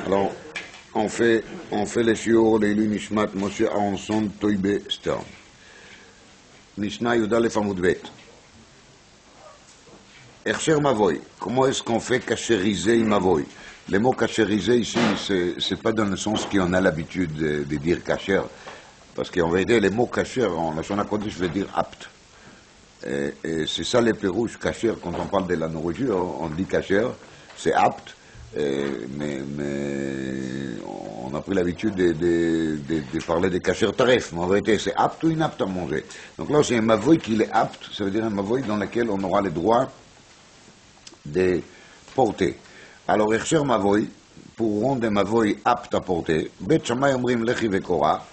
Alors, on fait les shiur, les Nishmat, Moshe Aronson, Toibe, Stern. Mishnah Yudalef Amud Bet. Ercher Mavoy. Comment est-ce qu'on fait cachériser une Mavoy? Le mot cachériser ici, c'est pas dans le sens qu'on a l'habitude de dire cacher. Parce qu'en vérité, les mots cacher, en Lashon HaKodesh, veut dire apte. Et c'est ça les pérouches, cacher, quand on parle de la nourriture, on dit cacher, c'est apte. Mais on a pris l'habitude de parler de cacher taref, mais en vérité c'est apte ou inapte à manger. Donc là c'est un mavoy qui est apte, ça veut dire un mavoy dans lequel on aura le droit de porter. Alors Ercher mavoy, pour rendre un mavoy apte à porter, Bet Shammai omrim lechi vekora,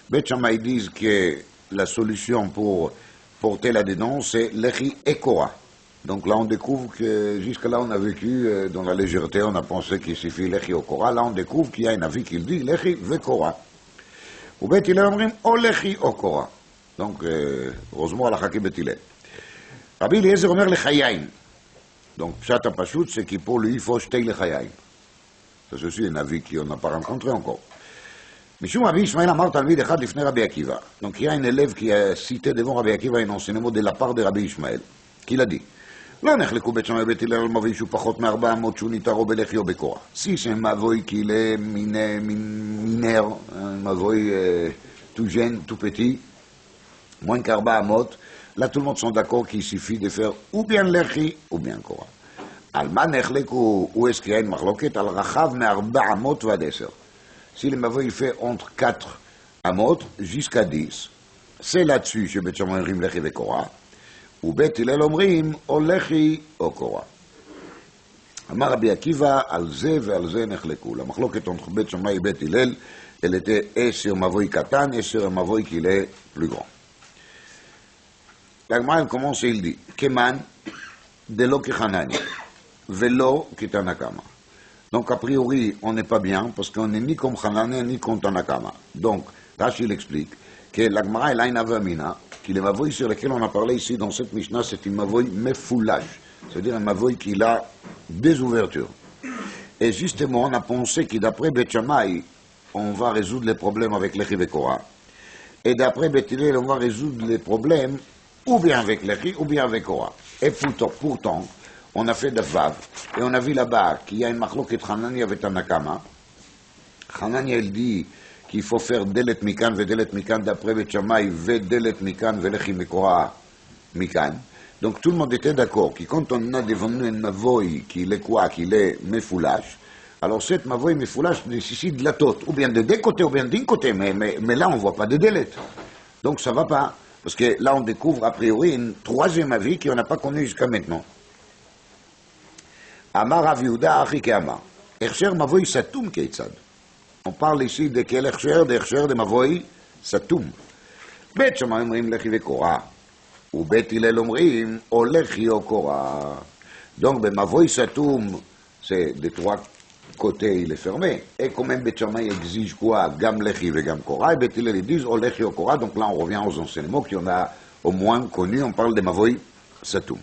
Bet Shammai disent que la solution pour porter là-dedans c'est lechi et kora. Donc là, on découvre que jusque-là, on a vécu dans la légèreté, on a pensé qu'il suffit lechi au kora. Là, on découvre qu'il y a un avis qui dit lechi ve kora. Ou bet Hillel omrim o lechi au kora. Donc, heureusement, la chaki bet Hillel. Rabbi Eliezer omer lechayaim. Donc, pshat pashut, c'est qu'il pour lui, il faut jeter lechayaim. Ça, c'est aussi un avis qu'on n'a pas rencontré encore. Mishum Rabbi Ishmael amar talmid echad lifnei Rabbi Akiva. Donc, il y a un élève qui a cité devant Rabbi Akiva un enseignement de la part de Rabbi Ishmael, qui l'a dit. לא נחלקו בית שמאי ובית הלל על מבוי שהוא פחות מ-400 שהוא ניתר או בלחי או בקורה. Si c'est un mavoy qui est mineur, un mavoy tout jeune, tout petit, moins qu'400, là tout le monde sont d'accord qu'il suffit de faire ou bien לחי ou bien קורה. על מה נחלקו, où est-ce qu'il y a une מחלוקת? על רחב מ-400 ועד 10. Si le mavoy fait entre 4 amot jusqu'à 10, c'est là-dessus שבית שמאי אומרים לחי וקורה. ובית הלל אומרים, או לחי או קורה. אמר רבי עקיבא, על זה ועל זה נחלקו. למחלוקת entre בית שמאי ובית הלל, elle était et sur מבוי קטן, et sur un מבוי qu'il est plus grand. l'Agmara, elle commence et il dit, כמן דלא כחנניה, ולא כתנא קמא. Donc a priori, on n'est pas bien, parce qu'on n'est ni comme Hanania, ni comme Tana Kama. Donc, Rashi il explique que l'Agmara est là une avamina, que le mavoy sur lequel on a parlé ici dans cette Mishnah, c'est une mavoy mefoulage, c'est-à-dire un mavoy qui a des ouvertures. Et justement, on a pensé que d'après Bet Shammai, on va résoudre les problèmes avec l'Echi Vekora. Et d'après Bet Hillel, on va résoudre les problèmes ou bien avec l'Echi ou bien avec Kora. Et pourtant, on a fait de Vav, et on a vu là-bas qu'il y a une machloket Hanania avec Tanakama. Hanania, elle dit qu'il faut faire Delet Mikan, Vedelet Mikan d'après Bet Shammai, Vedelet Mikan, Velechi Mekora Mikan. Donc tout le monde était d'accord que quand on a devant nous un mavoy qui est quoi, qui est mefoulage, alors cette mavoy mefoulage nécessite de la tote, ou bien de deux côtés, ou bien d'un côté, mais là on ne voit pas de Delet. Donc ça ne va pas, parce que là on découvre a priori une troisième avis qu'on n'a pas connu jusqu'à maintenant. Amar Rav Yehuda Achi Ke'amar. Ercher Mavoy Satum Keitzad. On parle ici de quel Ercher de Mavoy Satum. Bet Shammai omrim lechi vekora. Ou Bet Hillel omrim o lechi o kora. Donc, ben Mavoy Satum, c'est de trois côtés, il est fermé. Et quand même Bet Shammai exige quoi? Gam lechi ve gam kora. Et Bet Hillel ils disent o lechi o kora. Donc là, on revient aux enseignements qu'on a au moins connus. On parle de Mavoy Satum.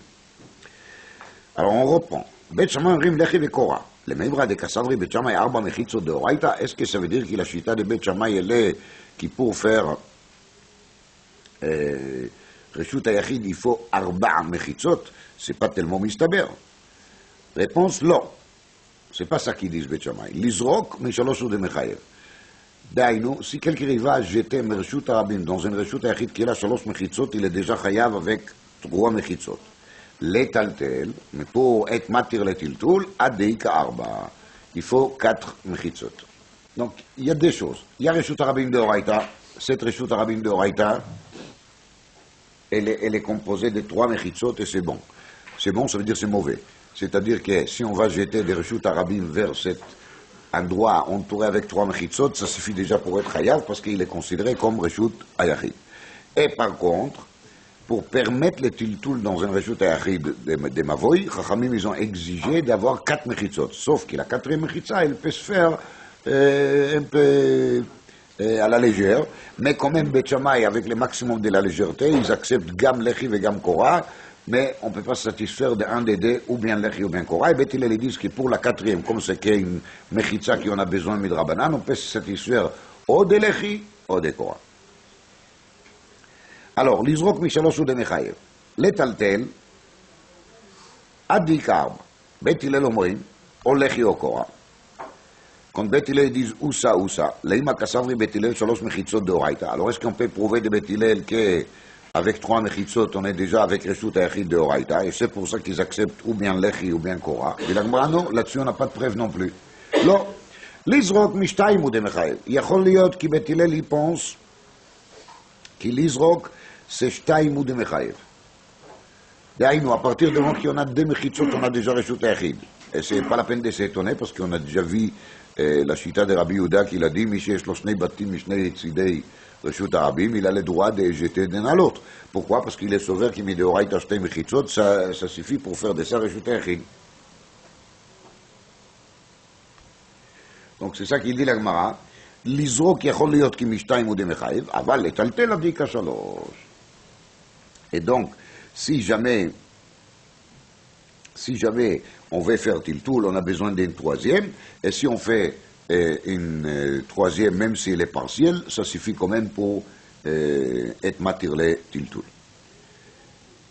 Alors, on reprend. Bet Shammai omrim lechi vekora. Le Meibra de Kassadri Bet Shammai arba mechitzot de Oraita. Est-ce que ça veut dire que la chita de Bet Shammai elle est qui pour faire Reshut Hayachid il faut arba mechitzot? C'est pas tellement mistaber. Réponse non. C'est pas ça qu'ils disent Bet Shammai. Lizrok mishalosh de Mechayev. Dainu, si quelqu'un va jeter Reshut Arabim dans une Reshut Hayachid qui a shalosh mechitzot, il est déjà chayav avec 3 mechitzot. L'étaltel, mais pour être matir le tiltul, adeika arba. Il faut 4 mechitzot. Donc, il y a des choses. Il y a Reshut Arabim de Oraita. Cette Reshut Arabim de Oraita, elle est composée de 3 mechitzot et c'est bon. C'est bon, ça veut dire c'est mauvais. C'est-à-dire que si on va jeter des Reshut Arabim vers cet endroit entouré avec 3 mechitzot, ça suffit déjà pour être chayav parce qu'il est considéré comme Reshut Hayachid. Et par contre, pour permettre le tiltul dans un reshut hayachid de Mavoy, Chachamim, ils ont exigé d'avoir 4 mechitzot. Sauf que la 4e mechitza, elle peut se faire un peu à la légère, mais quand même Bet Shammai, avec le maximum de la légèreté, ils acceptent gam lechi et gam kora, mais on ne peut pas se satisfaire d'un des deux, ou bien Lechi ou bien Korah. Et Beth Hillel disent que pour la quatrième, comme c'est qu'il y a une Mechitza qui en a besoin de Midrabanan, on peut se satisfaire ou de Lechi ou de Korah. Alors, l'Izrok Mishalosh ou de Mechayev. L'étaltel, Adi Karb, Beth Hillel Omrim, ou Lechi ou Korah. Quand Beth Hillel disent Oussa, Leima Kasavri Beth Hillel, Shalosh Mechitzot de Oraita. Alors, est-ce qu'on peut prouver de Beth Hillel qu'avec 3 Mechitzot, on est déjà avec Reshut Ayachid de Oraita, et c'est pour ça qu'ils acceptent ou bien Lechi ou bien Korah. Et la Gemara, non, là-dessus, on n'a pas de preuve non plus. Non. L'Izrok Mishtayim ou de Mechayev. Yachol liot qui Beth Hillel y pense que l'Izrok, c'est Shtayim ou de Mechayev. D'ailleurs, à partir du moment qu'il y en a 2 Mechitzot, on a déjà Reshut Ayachid. Et c'est pas la peine de s'étonner, parce qu'on a déjà vu la chita de Rabbi Yehuda qui l'a dit, Mishesh lo shnei batim mishnei tzidei reshut harabim, il a le droit de jeter d'un à l'autre. Pourquoi? Parce qu'il est sauveur qui met de oraita shtei mechitzot, ça suffit pour faire de ça reshut ayachid. Donc c'est ça qu'il dit la Gemara, l'izrok yachol liot ki mishtayim ou de mechayev, aval letaltel abdika shalosh. Et donc, si jamais on veut faire Tiltoul, on a besoin d'une troisième, et si on fait une troisième, même si elle est partielle, ça suffit quand même pour être matirlé Tiltoul.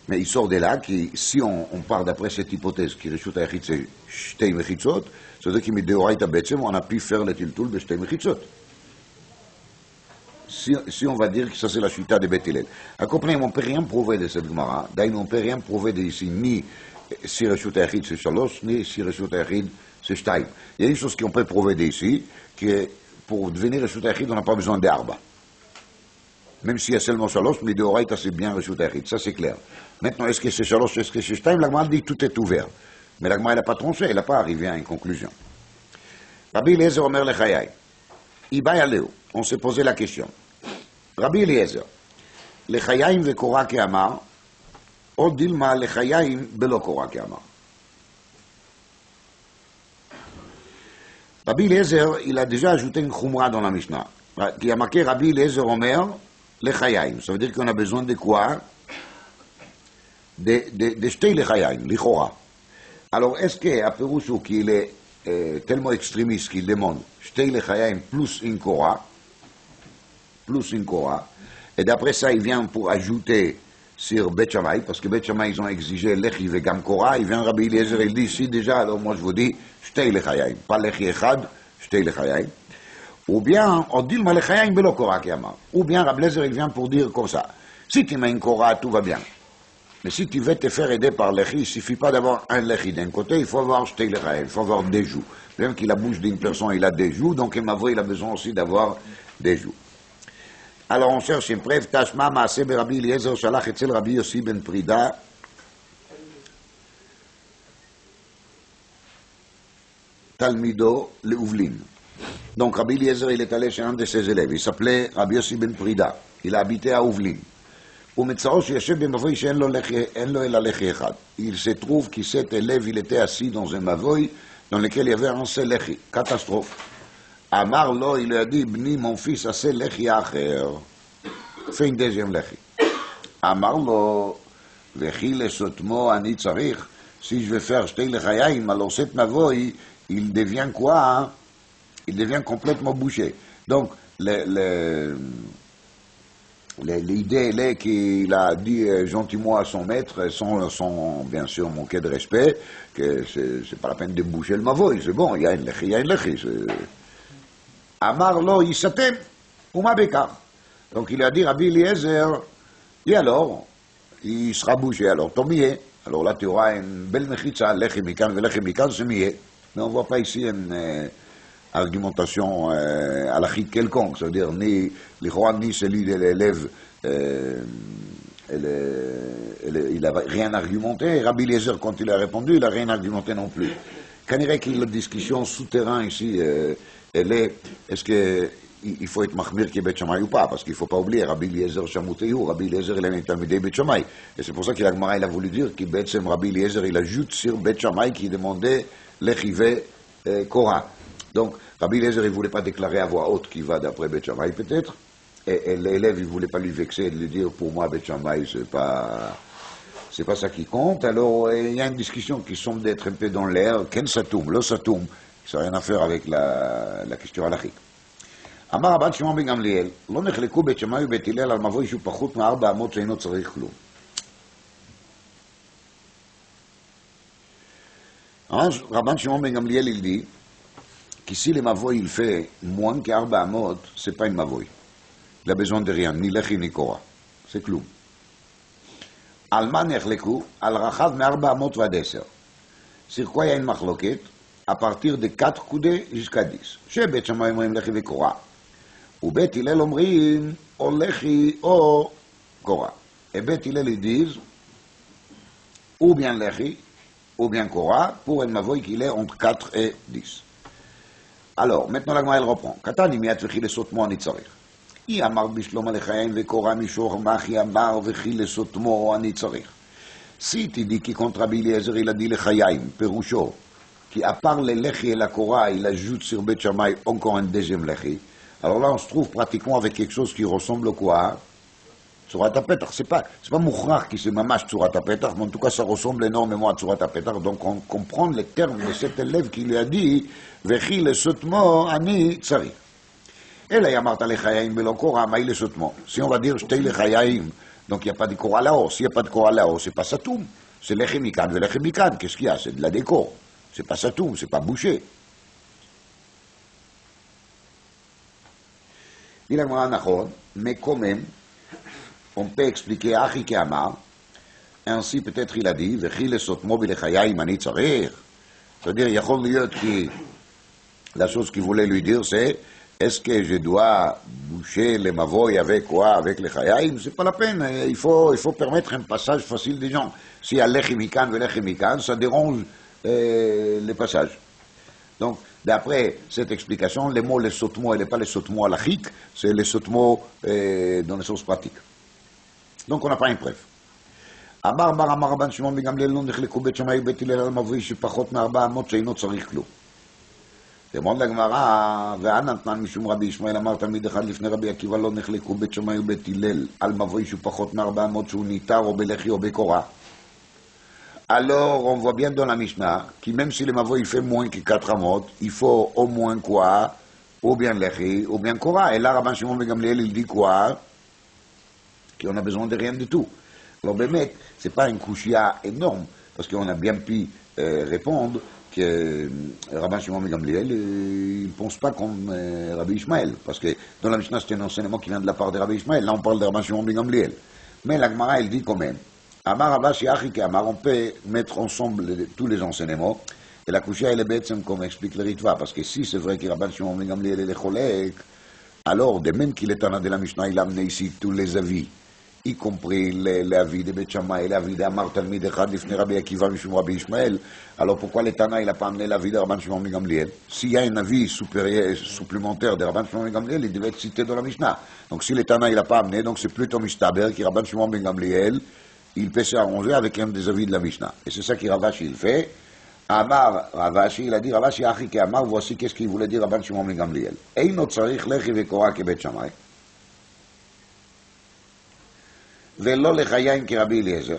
Mais il sort de là que si on part d'après cette hypothèse, qui Reshut Ayachid c'est Shtei Mechitzot, c'est-à-dire qu'il met de Oraita Betsem, on a pu faire le Tiltoul de Shtei Mechitzot. Si on va dire que ça c'est la chita de Beth Hillel. À comprenez, on ne peut rien prouver de cette Gemara, d'ailleurs on ne peut rien prouver d'ici, ni si Reshut Ayachid c'est Shalosh, ni si Reshut Ayachid c'est Shtayim. Il y a une chose qu'on peut prouver d'ici, que pour devenir Reshut Ayachid, on n'a pas besoin d'Arba. Même s'il y a seulement Shalosh, mais de Oraita c'est bien Reshut Ayachid, ça c'est clair. Maintenant, est-ce que c'est Shalosh, est-ce que c'est Shtayim? La Gemara dit tout est ouvert. Mais la Gemara n'a pas tranché, elle n'a pas arrivé à une conclusion. Rabbi Eliezer Omer Lechayai. Iba Aleu. On s'est posé la question. Rabbi Eliezer, Lechayim ve Korah ke'amar, ou dilma Lechayim belo Korah ke'amar. Rabbi Eliezer, il a déjà ajouté une khumra dans la Mishnah, qui a marqué Rabbi Eliezer Omer Lechayim. Ça veut dire qu'on a besoin de quoi? De Shtei Lechayim, Lichora. Alors, est-ce qu'à Pérouchou, qu'il est tellement extrémiste qu'il demande Shtei Lechayim plus une Korah, et d'après ça, il vient pour ajouter sur Bet Shammai, parce que Bet Shammai, ils ont exigé Lechi vegam Korah, il vient Rabbi Eliezer, il dit, si déjà, alors moi je vous dis, Shtei Lechayim, pas Lechi Echad, Shtei Lechayim, ou bien, on dit le Lechayim belo Korah Kiyama, ou bien Rabbi Eliezer, il vient pour dire comme ça, si tu mets une Korah, tout va bien, mais si tu veux te faire aider par Lechi, il ne suffit pas d'avoir un Lechi d'un côté, il faut avoir Shtei Lechayim, il faut avoir des joues, même qu'il la bouche d'une personne, il a des joues, donc il m'avoue, il a besoin aussi d'avoir des joues. Alors on cherche une preuve, Tashma Maaseh Rabbi Eliezer Shalach etzel Rabbi Yossi ben Prida, Talmido Leuvlin. Donc Rabbi Eliezer, il est allé chez un de ses élèves, il s'appelait Rabbi Yossi ben Prida, il a habité à Ouvlin. Il se trouve que cet élève, il était assis dans un mavoy dans lequel il y avait un seul lechi, catastrophe. Amar lo, il lui a dit, Bni, mon fils, a ce lechi acher. Fais une deuxième lechi. Amar lo, vechi le sotmo ani tzarich. Si je vais faire Shtei Lechayim, alors cet mavoy, il devient quoi? Hein? Il devient complètement bouché. Donc, l'idée est qu'il a dit gentiment à son maître, sans bien sûr manquer de respect, que c'est pas la peine de boucher le mavoy. C'est bon, il y a une lechi. Amar lo yisatem, uma bekar. Donc il a dit Rabbi Eliezer, et alors, il sera bouché, alors ton millet. Alors là tu auras une belle mechitza, lechi mikan, c'est millet. Mais on ne voit pas ici une argumentation halachique quelconque, c'est-à-dire ni l'Ikhwan, ni celui de l'élève, il n'a rien argumenté. Rabbi Eliezer, quand il a répondu, il n'a rien argumenté non plus. Quand il y a la discussion souterraine ici, elle est, est-ce qu'il faut être mahmir qui est Bet Shammai ou pas? Parce qu'il ne faut pas oublier, Rabbi Eliezer Shamouteyou, Rabbi Eliezer il a un talmidei Bet Shammai. Et c'est pour ça qu'il a voulu dire que Rabbi Eliezer il ajoute sur Bet Shammai qui demandait l'échivé Korah. Donc Rabbi Eliezer il ne voulait pas déclarer à voix haute qu'il va d'après Bet Shammai peut-être, et l'élève il ne voulait pas lui vexer et lui dire pour moi Bet Shammai c'est pas c'est pas ça qui compte. Alors, il y a une discussion qui semble d'être un peu dans l'air. Ken Satoum, lo Satoum, ça n'a rien à faire avec la question halachique. אמר רבן שמעון בן גמליאל, לא נחלקו בית שמאי ובית הלל על מבוי שהוא פחות מ4 אמות שאינו צריך כלום. רבן שמעון בן גמליאל il dit qu'ici le mavoy il fait moins que 4 amot, c'est pas une mavoy. Il a besoin de rien, ni lechi ni kora. C'est כלום. על מה נחלקו? על רחב מ4 אמות ועד 10. Sur quoi il y a une מחלוקת? À partir de 4 coudées jusqu'à 10. שבית שמאי אומרים לחי וקורה. ובית הלל אומרים או לחי או קורה. Et בית הלל ils disent ou bien לחי ou bien קורה pour un mavoy qu'il est entre 4 et 10. Alors, maintenant la Gemara elle reprend. קטן אם יד וכי לסותמו אני צריך. היא אמר בשלום הלחיים וקורה משור מחי אמר וכי לסותמו אני צריך. Si tu dis qui contre Rabbi Eliezer il a dit לחיים, פירושו, qui à part le lechi et la kora, il ajoute sur Bet Shammai encore un deuxième lechi. Alors là, on se trouve pratiquement avec quelque chose qui ressemble au quoi? Tzurat HaPetach. C'est pas mouchrach qui c'est mamash Tzurat HaPetach, mais en tout cas, ça ressemble énormément à Tzurat HaPetach. Donc, on comprend les termes de cet élève qui lui a dit, Vechi le sotmo, ani tsari. Et là, yamarta lechayaim velo kora, maï le sotmo. Si on va dire, shtei lechayaim, donc il n'y a pas de kora là-haut. S'il n'y a pas de kora là-haut, c'est pas satoum. C'est lechi mikan, velechi mikan. Qu'est-ce qu'il y a? C'est de la déco. C'est pas satoum, c'est pas bouché. Il a un achon, mais quand même, on peut expliquer Achi Keamar, ainsi peut-être il a dit, Vechi le sotmo bilechayim ani tzarir. C'est-à-dire, Yachol liot qui, la chose qu'il voulait lui dire, c'est, est-ce que je dois boucher les mavoy avec quoi? Avec les chayim? C'est pas la peine, il faut permettre un passage facile des gens. S'il y a lechimikan ve lechimikan, ça dérange les passages. Donc, d'après cette explication, le mot les sotmo, il n'est pas les sotmo halachiques, c'est les sotmo dans les sens pratiques. Donc, on n'a pas une preuve. אמר רבן שמעון בן גמליאל לא נחלקו בית שמאי ובית הלל על מבוי שפחות מ4 אמות שאינו צריך כלום. למוד לגמרא, ואנא נתנן משום רבי ישמעאל אמר תלמיד אחד לפני רבי עקיבא לא נחלקו בית שמאי ובית הלל על מבוי שפחות מ4 אמות שהוא ניתר או בלחי או בקורה. Alors, on voit bien dans la Mishnah, que même si le mavo il fait moins que 4 amot, il faut au moins quoi? Ou bien lechi, ou bien kora. Et là, Rabban Shimon ben Gamliel, il dit quoi? Qu'on a besoin de rien du tout. Alors, Bémet, c'est pas une couchia énorme, parce qu'on a bien pu répondre que Rabban Shimon ben Gamliel, il ne pense pas comme Rabbi Ishmael, parce que dans la Mishnah, c'est un enseignement qui vient de la part de Rabbi Ishmael. Là, on parle de Rabban Shimon ben Gamliel. Mais la Gemara, elle dit quand même, Amar Abashi Achi Amar, on peut mettre ensemble tous les enseignements, et la couchia, elle est bête, comme explique le Ritva, parce que si c'est vrai que Rabban Shimon ben Gamliel est le cholek, alors, de même qu'il est en de la Mishnah, il a amené ici tous les avis, y compris l'avis de Bet Shammai et l'avis d'Amar Talmid Echad Lifnei Rabbi Akiva Mishum Rabbi Ishmael. Alors pourquoi le Tana il n'a pas amené l'avis de Rabban Shimon ben Gamliel? S'il y a un avis supérieur, supplémentaire de Rabban Shimon ben Gamliel, il devait être cité dans la Mishnah. Donc si le Tana il n'a pas amené, donc c'est plutôt Mistaber qui Rabban Shimon ben Gamliel, il peut s'arranger avec un des avis de la Mishnah. Et c'est ça que Ravashi il fait. Amar Ravashi, il a dit Ravashi Achi Amar, voici qu'est-ce qu'il voulait dire Rabban Shimon ben Gamliel. Eino tzarich lechi vekora ke Bet Shammai. ולא לחיים כרבי אליעזר,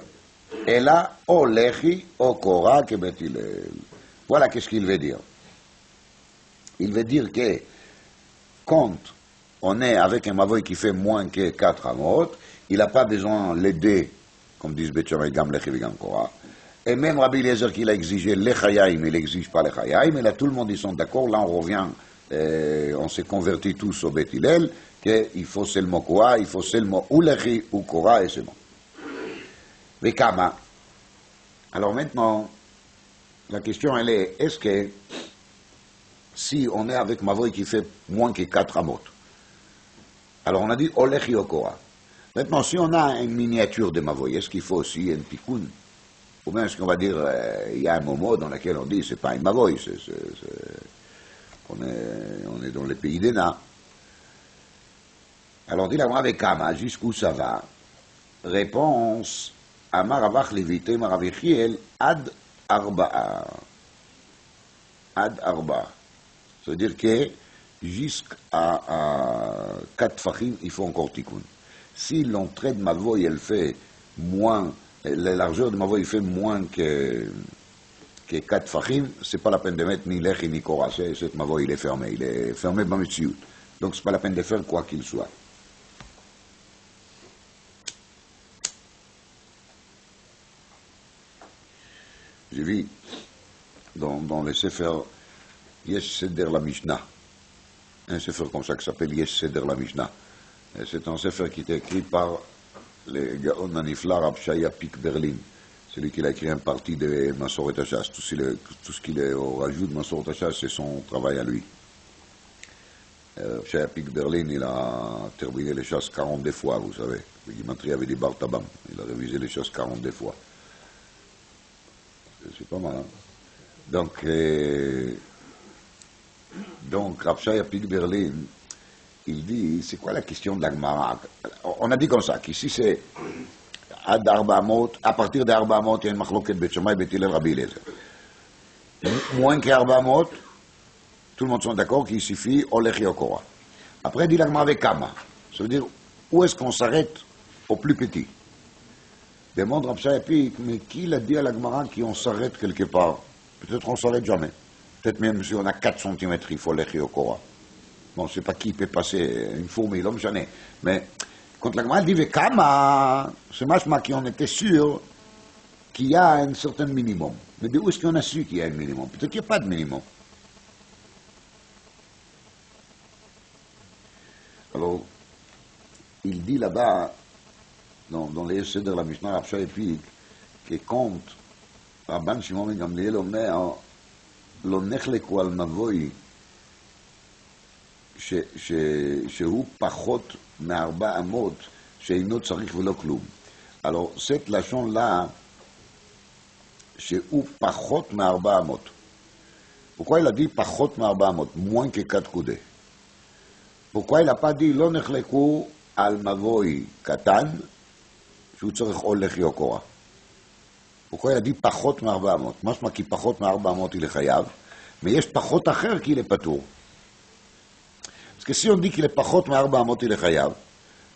אלא או לחי או קורה כבית הלל. Voilà qu'est-ce qu'il veut dire. Il veut dire que quand on est avec un mavoy qui fait moins que 4 amot, il n'a pas besoin l'aider, comme disent Bet Shammai, gam lechi vegam kora. Et même Rabbi Eliezer qui l'a exigé les chayim, il n'exige pas les chayim, et là tout le monde ils sont d'accord, là on revient, on s'est convertis tous au Bet Hillel, qu'il faut seulement quoi? Il faut seulement ou lechi ou kora et c'est bon. Vekama. Alors maintenant, la question elle est, est-ce que si on est avec Mavoy qui fait moins que 4 amot, alors on a dit o lechi ou kora. Maintenant, si on a une miniature de Mavoy, est-ce qu'il faut aussi un tikkun? Ou bien est-ce qu'on va dire, il y a un moment dans lequel on dit, c'est pas un Mavoy, on est dans les pays des nains. Alors, dit la Gemara avec Kama, jusqu'où ça va? Réponse, Amar Avach Levite, Maravichiel, Ad Arba'a. Ad Arba'a. C'est-à-dire que jusqu'à 4 fachim, il faut encore tikkun. Si l'entrée de Mavoy, elle fait moins la largeur de Mavoy, il fait moins que 4 fachim, c'est pas la peine de mettre ni lechi ni kora, cette Mavoy, il est fermé dans le tsiout. Donc c'est pas la peine de faire quoi qu'il soit. J'ai vu dans les Sefer Yesh Seder la Mishnah, un Sefer comme ça qui s'appelle Yesh Seder la Mishnah. Et c'est un Sefer qui est écrit par le Gaon Manifla Rab Shaya Pik Berlin. C'est lui qui a écrit un parti de Masoret Hachas. Tout ce qu'il rajoute de Masoret Hachas, c'est son travail à lui. Rab Shaya Pik Berlin, il a terminé les chasses 42 fois, vous savez. Le Gimatri avait des Bartabam. Il a révisé les chasses 42 fois. C'est pas mal, hein? Donc Rab Shaya Pik Berlin, il dit, c'est quoi la question de la Gemara? On a dit comme ça, qu'ici c'est à partir d'Arba Amot, il y a une machloket Bet Shammai, Bet Hillel, Rabbi Eliezer. Moins qu'Arba Amot, tout le monde sont d'accord qu'il suffit Olech Yokora. Après, il dit la Gemara avec Kama. Ça veut dire, où est-ce qu'on s'arrête au plus petit? Demande Rab Shaya Pik, mais qui l'a dit à la Gemara qu'on s'arrête quelque part? Peut-être on s'arrête jamais. Peut-être même si on a 4 cm, il faut Olech Yokora. Bon, je ne sais pas qui peut passer une fourmi, l'homme j'en ai. Mais quand la Gemara dit Vekama, c'est machma qu'on était sûr qu'il y a un certain minimum. Mais d'où est-ce qu'on a su qu'il y a un minimum? Peut-être qu'il n'y a pas de minimum. Alors, il dit là-bas, dans les essais de la Mishnah Rab Shaya Pik, que quand Rabban Shimon ben Gamliel אומר, לא נחלקו על מבוי שהוא פחות מארבע אמות שאינו צריך ולא כלום. Alors, cette לשון-là, שהוא פחות מארבע אמות. Pourquoi il a dit פחות מארבע אמות, moins que 4 coudées? Pourquoi il n'a pas dit לא נחלקו על מבוי קטן, שהוא צריך הולך יוקורה? Pourquoi il a dit פחות מארבע אמות? משמע כי פחות מארבע אמות il est חייב, mais יש פחות אחר qu'il est פטור. Parce que si on dit qu'il est pachot מארבע אמות il est chayav,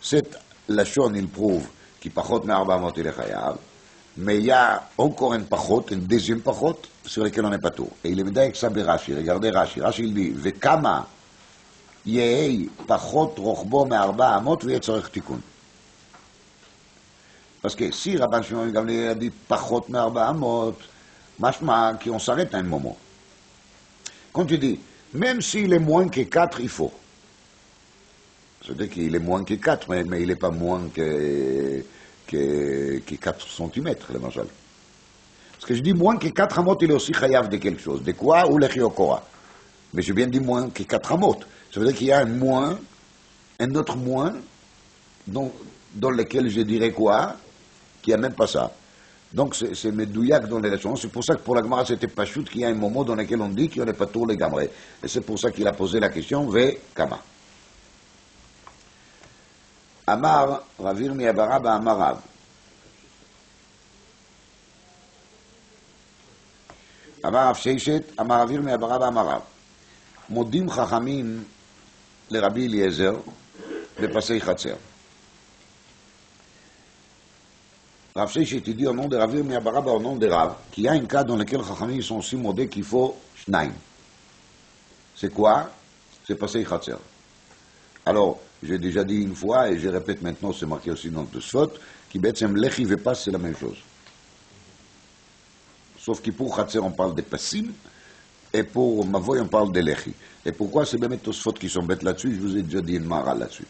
cette lachon il prouve qu'il pachot מארבע אמות il est chayav, mais il y a encore un pachot, un deuxième pachot, sur lequel on n'est pas tout. Et il est médaille avec ça Rashi. Regardez Rashi. Rashi il dit, וכמה יהי פחות רוחבו מארבע אמות ויהיה צריך תיקון. Parce que si Rabban Shimon ben Gamliel a dit pachot מארבע אמות, משמע qu'on s'arrête à un moment. Quand tu dis, même s'il est moins que 4, il faut. C'est-à-dire qu'il est moins que 4, mais il n'est pas moins que 4 cm, le machal. Parce que je dis moins que 4 amot, il est aussi chayav de quelque chose. De quoi? Ou l'echiokora. Mais j'ai bien dit moins que 4 amot. Ça veut dire qu'il y a un moins, un autre moins, dans lequel je dirais quoi? Qu'il n'y a même pas ça. Donc c'est medouillac dans les leçons. C'est pour ça que pour la Gemara, c'était pas chute qu'il y a un moment dans lequel on dit qu'on n'est pas tout les gamrés. Et c'est pour ça qu'il a posé la question, Ve Kama. Amar, Ravir mi Abaraba Amar Rav. Amar Rav Sheishet, Amar Ravir mi Abaraba Amar Rav. Modim Chachamim le Rabbi Eliezer בפסי חצר. Rav Sheishet dit au nom de Ravir mi Abaraba au nom de Rav, qu'il y a un cas dans lequel Chachamim sont si modés qu'il faut Shnaim. C'est quoi? C'est passer Khatser. Alors, j'ai déjà dit une fois, et je répète maintenant, c'est marqué aussi dans le Tosfot, qui bêtement Lechi et Pas, c'est la même chose. Sauf que pour Khatser, on parle de Passim, et pour Mavoy, on parle de Lechi. Et pourquoi c'est même les Tosfot qui sont bêtes là-dessus? Je vous ai déjà dit une mara là-dessus.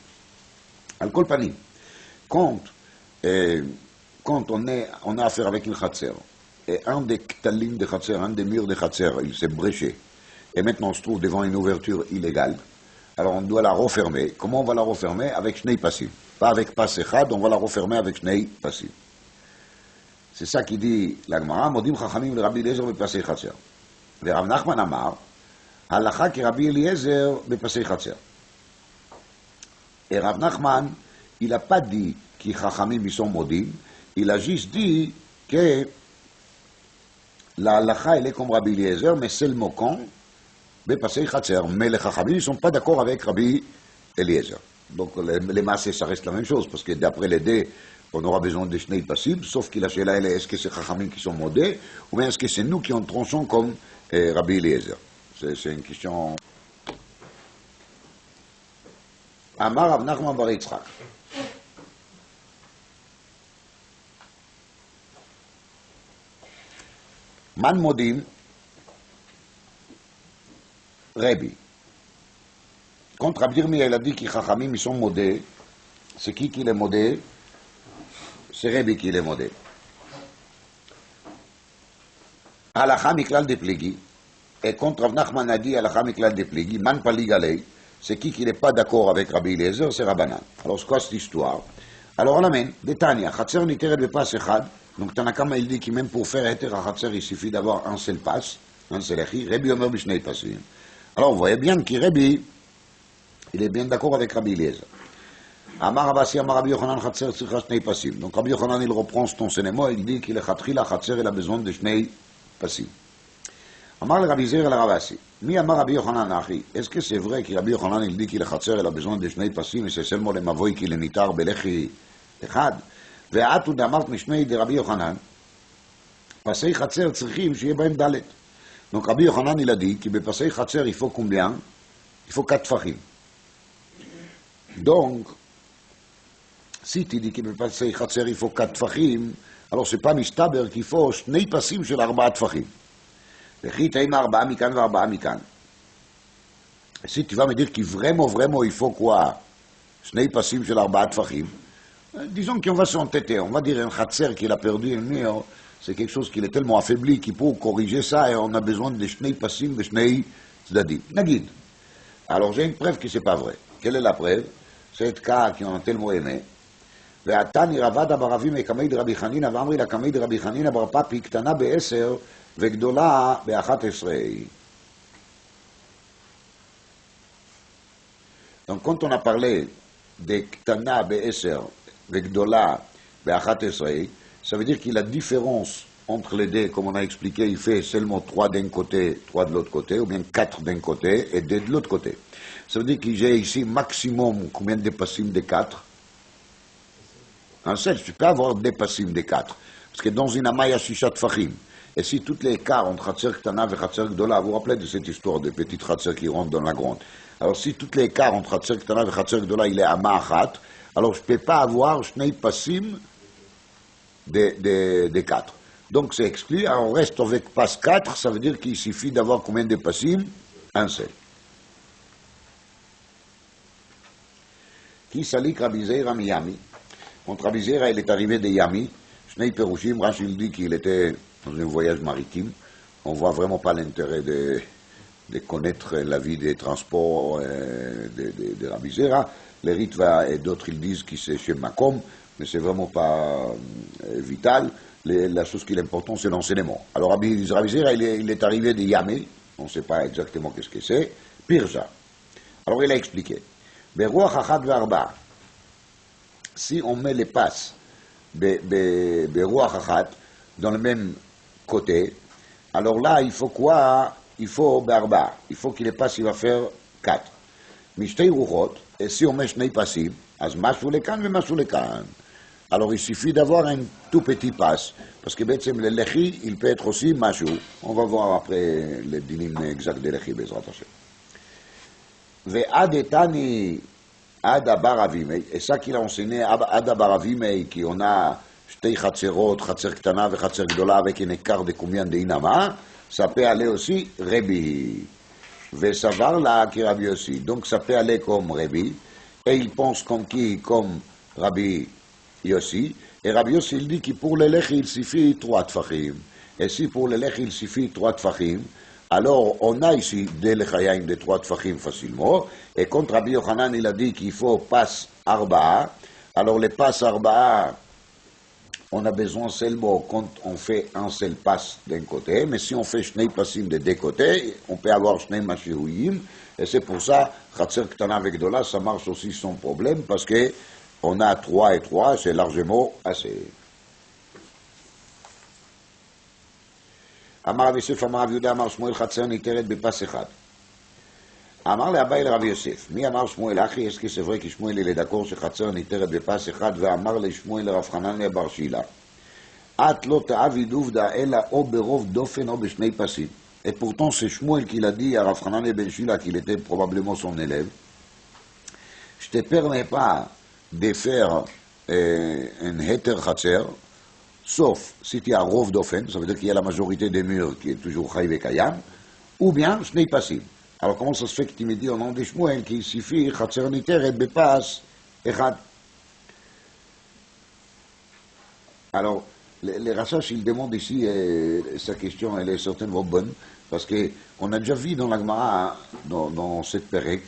Al-Kol Panim, quand on a affaire avec une Khatser, et un des Ktalim de Khatser, un des murs de Khatser, il s'est bréché, et maintenant on se trouve devant une ouverture illégale, alors on doit la refermer. Comment on va la refermer? Avec Shnei Passim. Pas avec Pas Echad, on va la refermer avec Shnei Passim. C'est ça qui dit la Gemara, Modim Chachamim le Rabbi Eliezer בפסי חצר. ורב נחמן אמר, הלכה כרבי אליעזר בפסי חצר. Et Rav Nachman, il n'a pas dit que Chachamim ils sont modim, il a juste dit que la halakha elle est comme Rabbi Eliezer, mais c'est le mokon בפסי חצר. Mais les Chachamim ils ne sont pas d'accord avec Rabbi Eliezer. Donc les massés ça reste la même chose, parce que d'après les deux, on aura besoin de Shnei Passim, sauf que la Sheila, elle est, est-ce que c'est Chachamim qui sont modés, ou bien est-ce que c'est nous qui en tranchons comme Rabbi Eliezer? C'est une question... Amar Rav Nachman bar Yitzchak. Man modim, Rabbi. Quand Rabbi Yirmiyah a dit que Chachamim ils sont modés, c'est qui les modé? C'est Rabbi qui les modé. Halacha miklal de plegi. Et quand Rav Nachman a dit Halacha miklal de plegi, man paligalei, c'est qui n'est pas d'accord avec Rabbi Eliezer, c'est Rabbanan. Alors c'est quoi cette histoire? Alors on amène, Détania, Chatzer niteret bepas echad. Donc Tanakama il dit que même pour faire eter à Chatzer, il suffit d'avoir un seul pass, un seul echi. Rabbi omer bishnei passim. Alors vous voyez bien que Rabbi, il est bien d'accord avec Rabbi Eliezer. Amar Abasi, Amar Rabbi Yochanan, Chatzer tzricha shnei passim. Donc Rabbi Yochanan il reprend son enseignement, il dit qu'il est chatchila, Chatzer il a besoin de shnei passim. Amar le Rabbi Zer et le Rabasi. Mi Amar Rabbi Yochanan Achi. Est-ce que c'est vrai que Rabbi Yochanan il dit qu'il est chatzer, il a besoin de shnei passim, et c'est seulement le mavoy qui est nitar belechi echad? Ve'atu d'amart mishnei de Rabbi Yochanan. Passei chatzer tzrichim שיהיה בהם ד'. Donc Rabbi Yochanan il a dit que בפסי chatzer il faut combien? Il faut 4 tfachim. Donc, si tu dis que בפסי chatzer il faut 4 tfachim, alors c'est pas mistaber qu'il faut shnei passim של 4 tfachim. וכי תאים 4 מכאן ו4 מכאן. Si tu vas me dire que vraiment, vraiment, il faut quoi? Shnei passim של 4 tfachim. Disons qu'on va s'entêter, on va dire un chatzer qu'il a perdu un mur, c'est quelque chose qui est tellement affaibli qu'il faut corriger ça et on a besoin de shnei passim, de shnei tzdadim. Nagid. Alors j'ai une preuve que c'est pas vrai. Quelle est la preuve? C'est cas qui ont tellement aimé. והתני רבד ברבים מקמי דרבי חנינא ואמרי לקמי דרבי חנינא בר פפי קטנה ב10 וגדולה ב11. Donc quand on a parlé de קטנה ב10 וגדולה ב11, ça veut dire que la différence entre les deux, comme on a expliqué, il fait seulement 3 d'un côté, 3 de l'autre côté, ou bien 4 d'un côté et 2 de l'autre côté. Ça veut dire que j'ai ici maximum combien de passim de 4? Un seul, tu peux avoir des passim de 4. Parce que dans une amaya shishat fachim, et si tous les écarts entre Khatser Ktana et Khatser Gdola, vous vous rappelez de cette histoire de petite Khatser qui rentre dans la grande. Alors si tous les écarts entre Khatser Ktana et Khatser Gdola, il est à Ma'achat, alors je ne peux pas avoir Shnei Passim de 4. Donc c'est exclu, alors on reste avec passe 4, ça veut dire qu'il suffit d'avoir combien de Passim? Un seul. Qui salik Rabbi Zeira Miyami. Quand Rabbi Zeira il est arrivé de Yami, Shnei Perushim, Rashi il dit qu'il était dans un voyage maritime. On ne voit vraiment pas l'intérêt de connaître la vie des transports de Rabbi Zeira. Les Ritva et d'autres ils disent que c'est chez Makom, mais c'est vraiment pas vital. La chose qui est importante, c'est l'enseignement. Alors Rabbi Zeira il est arrivé de Yami, on ne sait pas exactement qu'est-ce que c'est, Pirja. Alors il a expliqué. Beruach Achad Ve'arba. Si on met les passes Beruach Achad dans le même côté, alors là, il faut quoi? Il faut Be'arba. Il faut qu'il les passe, il va faire 4. Mishtei Ruchot, et si on met Shnei Passim, אז משהו לכאן ומשהו לכאן. Alors il suffit d'avoir un tout petit passe, parce que בעצם le lechi, il peut être aussi משהו. On va voir après les dinim exacts de lechi, בעזרת השם. ועד etani עד הבר אבימי, et ça qu'il a enseigné, עד הבר אבימי, כי on a שתי חצרות, חצר קטנה וחצר גדולה, avec un écart de combien de inama, ça peut aller aussi Rabbi. וסבר לה כרבי aussi. Donc ça peut aller comme Rabbi, et il pense comme qui? Comme Rabbi Yossi. Et Rabbi Yossi, il dit que pour le lech, il suffit 3 tfachim. Et si pour le lech, il suffit 3 tfachim, alors on a ici des lechayim de 3 tfachim facilement. Et quand Rabbi Yochanan, il a dit qu'il faut passe arba'a, alors les passes arba'a, on a besoin seulement quand on fait un seul passe d'un côté, mais si on fait shnei passim de 2 côtés, on peut avoir shnei mashirouyim, et c'est pour ça, Khatser Ktana avec Dola, ça marche aussi sans problème, parce que on a 3 et 3, c'est largement assez. Amar Yosef, Amar Yehuda, Amar Shmuel, Khatser niteret bepas echad. אמר לאביי לרב יוסף, מי אמר שמואל אחי, est-ce que c'est vrai que שמואל il est d'accord שחצר ניתרת בפס אחד, ואמר לשמואל לרב חנניה בר שילה, את לא תעביד עובדה אלא או ברוב דופן ou בשני פסים. Et pourtant c'est Shmuel qui l'a dit à Rav Hanania ben Shila, qu'il était probablement son élève, je te permets pas de faire un heter khatser, sauf si tu as rov d'offen, ça veut dire qu'il y a la majorité des murs qui est toujours chai vekayam, ou bien shnei pasim. Alors comment ça se fait que tu me dis au nom de Shmuel qu'il suffit khatser niteret bepas echad? Alors les Rashash, il demande ici, sa question elle est certainement bonne, parce qu'on a déjà vu dans la Gemara, dans cette période,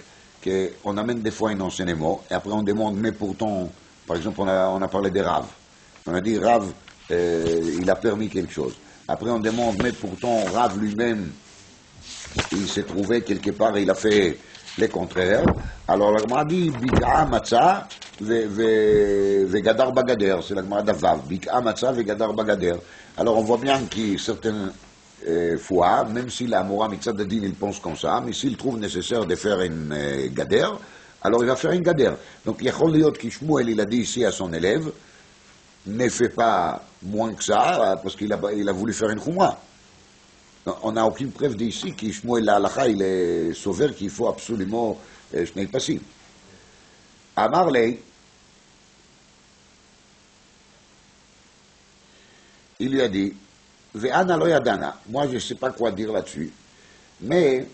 qu'on amène des fois un enseignement, et après on demande, mais pourtant, par exemple, on a parlé des Rav. On a dit, Rav, il a permis quelque chose. Après on demande, mais pourtant, Rav lui-même, il s'est trouvé quelque part, il a fait le contraire. Alors la Gemara dit, Bik'a Matzah vegadar bagader, c'est la Gemara d'Avav. Bik'a Matzah vegadar bagader. Alors on voit bien que certaines fois, même si la Mora Mitzad Adin il pense comme ça, mais s'il trouve nécessaire de faire une gader, alors il va faire une gader. Donc Yachol Liot ki Shmuel il a dit ici à son élève, ne fais pas moins que ça, parce qu'il a voulu faire une khumra. On n'a aucune preuve d'ici que Shmuel la halakha il est sauveur qu'il faut absolument shnei pasim. Amar lei, il lui a dit, Ve'ana lo yadana, moi je ne sais pas quoi dire là-dessus, mais